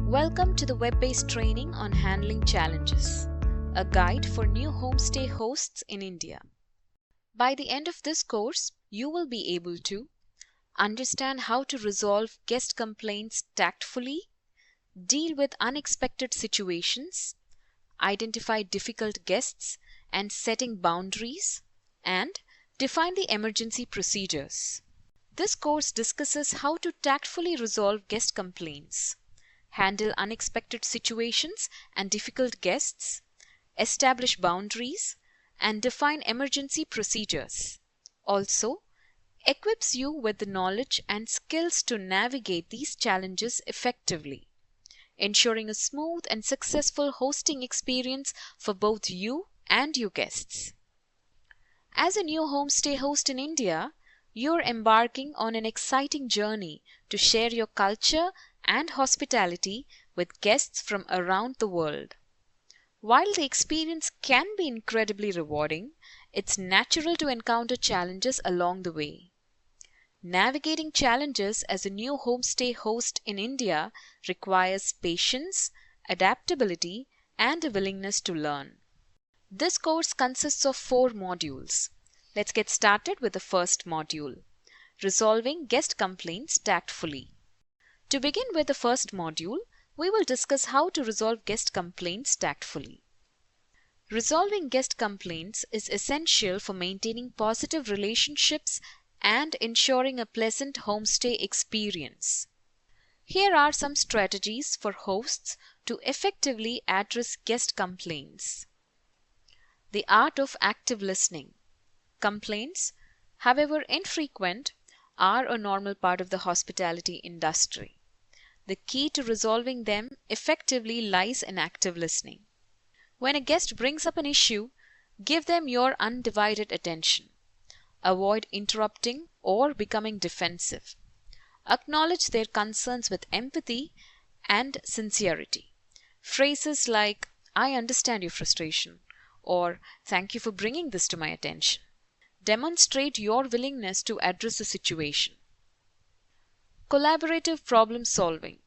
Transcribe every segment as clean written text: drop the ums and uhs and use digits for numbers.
Welcome to the web-based training on handling challenges, a guide for new homestay hosts in India. By the end of this course, you will be able to understand how to resolve guest complaints tactfully, deal with unexpected situations, identify difficult guests and setting boundaries, and define the emergency procedures. This course discusses how to tactfully resolve guest complaints, handle unexpected situations and difficult guests, establish boundaries, and define emergency procedures. Also, equips you with the knowledge and skills to navigate these challenges effectively, ensuring a smooth and successful hosting experience for both you and your guests. As a new homestay host in India, you're embarking on an exciting journey to share your culture and hospitality with guests from around the world. While the experience can be incredibly rewarding, it's natural to encounter challenges along the way. Navigating challenges as a new homestay host in India requires patience, adaptability, and a willingness to learn. This course consists of 4 modules. Let's get started with the first module, Resolving Guest Complaints Tactfully. To begin with the first module, we will discuss how to resolve guest complaints tactfully. Resolving guest complaints is essential for maintaining positive relationships and ensuring a pleasant homestay experience. Here are some strategies for hosts to effectively address guest complaints. The art of active listening. Complaints, however infrequent, are a normal part of the hospitality industry. The key to resolving them effectively lies in active listening. When a guest brings up an issue, give them your undivided attention. Avoid interrupting or becoming defensive. Acknowledge their concerns with empathy and sincerity. Phrases like, "I understand your frustration," or "Thank you for bringing this to my attention," demonstrate your willingness to address the situation. Collaborative problem solving.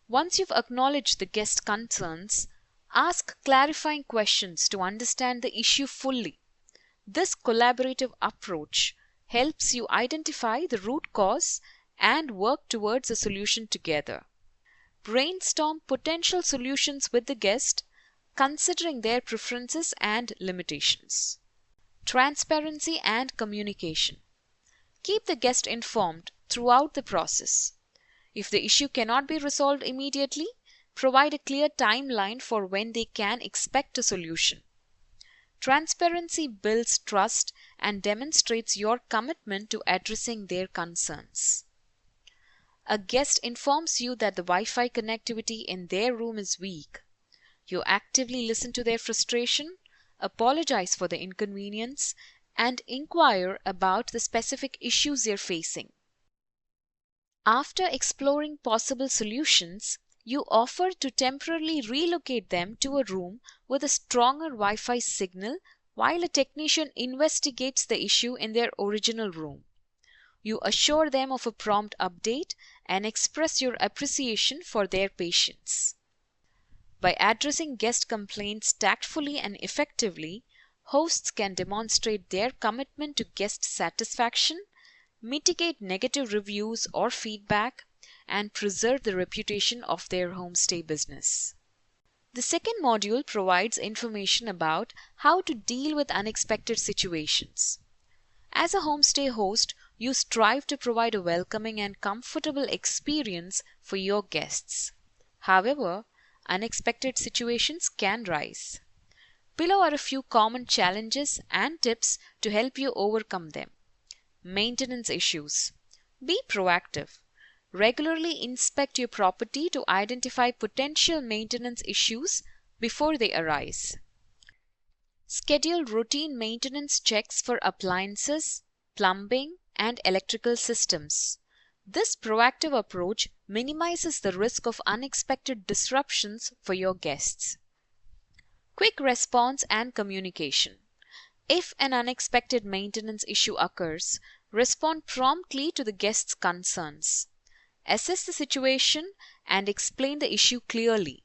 Once you've acknowledged the guest concerns, ask clarifying questions to understand the issue fully. This collaborative approach helps you identify the root cause and work towards a solution together. Brainstorm potential solutions with the guest, considering their preferences and limitations. Transparency and communication. Keep the guest informed throughout the process. If the issue cannot be resolved immediately, provide a clear timeline for when they can expect a solution. Transparency builds trust and demonstrates your commitment to addressing their concerns. A guest informs you that the Wi-Fi connectivity in their room is weak. You actively listen to their frustration, apologize for the inconvenience, and inquire about the specific issues they're facing. After exploring possible solutions, you offer to temporarily relocate them to a room with a stronger Wi-Fi signal while a technician investigates the issue in their original room. You assure them of a prompt update and express your appreciation for their patience. By addressing guest complaints tactfully and effectively, hosts can demonstrate their commitment to guest satisfaction, mitigate negative reviews or feedback, and preserve the reputation of their homestay business. The second module provides information about how to deal with unexpected situations. As a homestay host, you strive to provide a welcoming and comfortable experience for your guests. However, unexpected situations can rise. Below are a few common challenges and tips to help you overcome them. Maintenance issues. Be proactive. Regularly inspect your property to identify potential maintenance issues before they arise. Schedule routine maintenance checks for appliances, plumbing, and electrical systems. This proactive approach minimizes the risk of unexpected disruptions for your guests. Quick response and communication. If an unexpected maintenance issue occurs, respond promptly to the guest's concerns. Assess the situation and explain the issue clearly.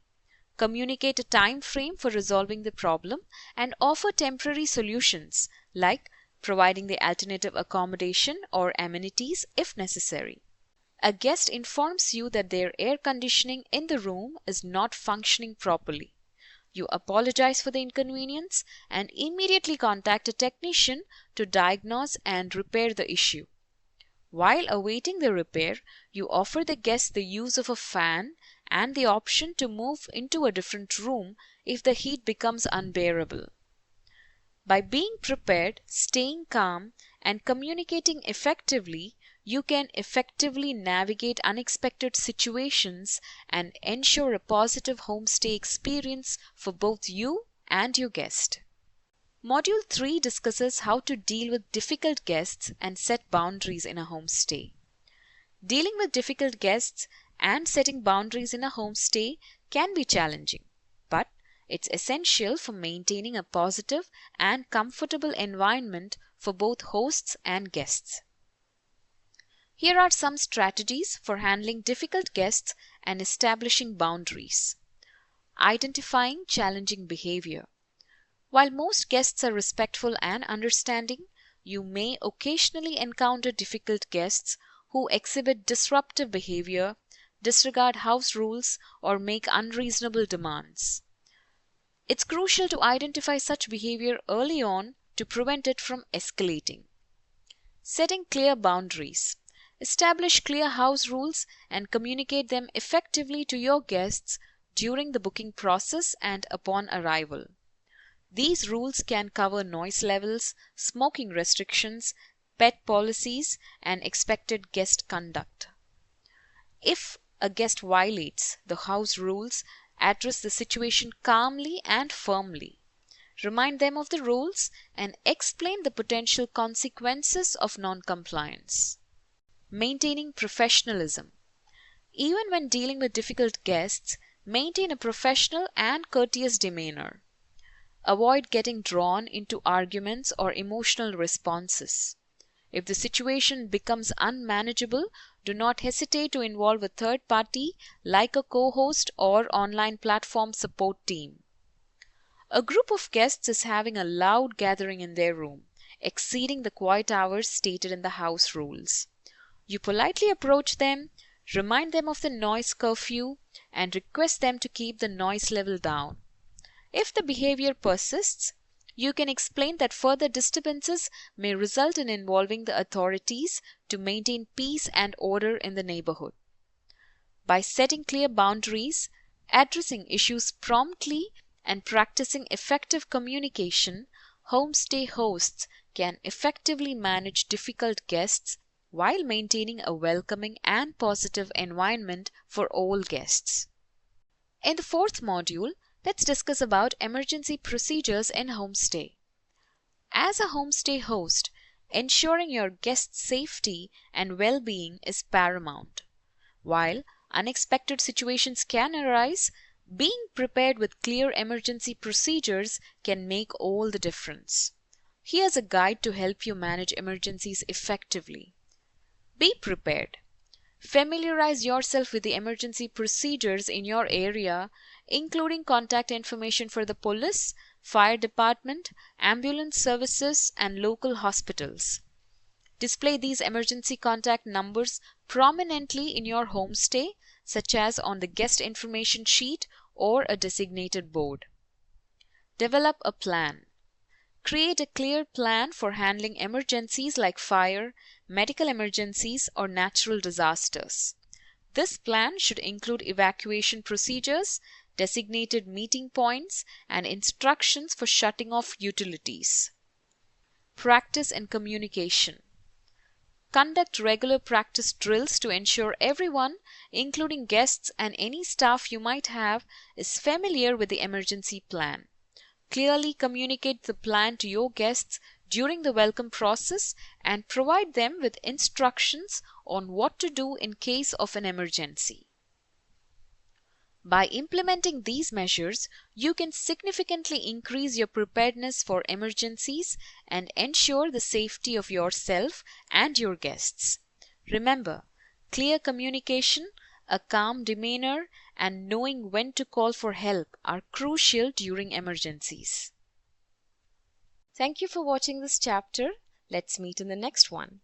Communicate a time frame for resolving the problem and offer temporary solutions like providing the alternative accommodation or amenities if necessary. A guest informs you that their air conditioning in the room is not functioning properly. You apologize for the inconvenience and immediately contact a technician to diagnose and repair the issue. While awaiting the repair, you offer the guest the use of a fan and the option to move into a different room if the heat becomes unbearable. By being prepared, staying calm, and communicating effectively, you can effectively navigate unexpected situations and ensure a positive homestay experience for both you and your guest. Module 3 discusses how to deal with difficult guests and set boundaries in a homestay. Dealing with difficult guests and setting boundaries in a homestay can be challenging, but it's essential for maintaining a positive and comfortable environment for both hosts and guests. Here are some strategies for handling difficult guests and establishing boundaries. Identifying challenging behavior. While most guests are respectful and understanding, you may occasionally encounter difficult guests who exhibit disruptive behavior, disregard house rules, or make unreasonable demands. It's crucial to identify such behavior early on to prevent it from escalating. Setting clear boundaries. Establish clear house rules and communicate them effectively to your guests during the booking process and upon arrival. These rules can cover noise levels, smoking restrictions, pet policies, and expected guest conduct. If a guest violates the house rules, address the situation calmly and firmly. Remind them of the rules and explain the potential consequences of non-compliance. Maintaining professionalism. Even when dealing with difficult guests, maintain a professional and courteous demeanor. Avoid getting drawn into arguments or emotional responses. If the situation becomes unmanageable, do not hesitate to involve a third party like a co-host or online platform support team. A group of guests is having a loud gathering in their room, exceeding the quiet hours stated in the house rules. You politely approach them, remind them of the noise curfew, and request them to keep the noise level down. If the behavior persists, you can explain that further disturbances may result in involving the authorities to maintain peace and order in the neighborhood. By setting clear boundaries, addressing issues promptly, and practicing effective communication, homestay hosts can effectively manage difficult guests while maintaining a welcoming and positive environment for all guests. In the fourth module, let's discuss about emergency procedures in homestay. As a homestay host, ensuring your guests' safety and well-being is paramount. While unexpected situations can arise, being prepared with clear emergency procedures can make all the difference. Here's a guide to help you manage emergencies effectively. Be prepared. Familiarize yourself with the emergency procedures in your area, including contact information for the police, fire department, ambulance services, and local hospitals. Display these emergency contact numbers prominently in your homestay, such as on the guest information sheet or a designated board. Develop a plan. Create a clear plan for handling emergencies like fire, medical emergencies, or natural disasters. This plan should include evacuation procedures, designated meeting points, and instructions for shutting off utilities. Practice and communication. Conduct regular practice drills to ensure everyone, including guests and any staff you might have, is familiar with the emergency plan. Clearly communicate the plan to your guests during the welcome process and provide them with instructions on what to do in case of an emergency. By implementing these measures, you can significantly increase your preparedness for emergencies and ensure the safety of yourself and your guests. Remember, clear communication, A calm demeanor and knowing when to call for help are crucial during emergencies. Thank you for watching this chapter. Let's meet in the next one.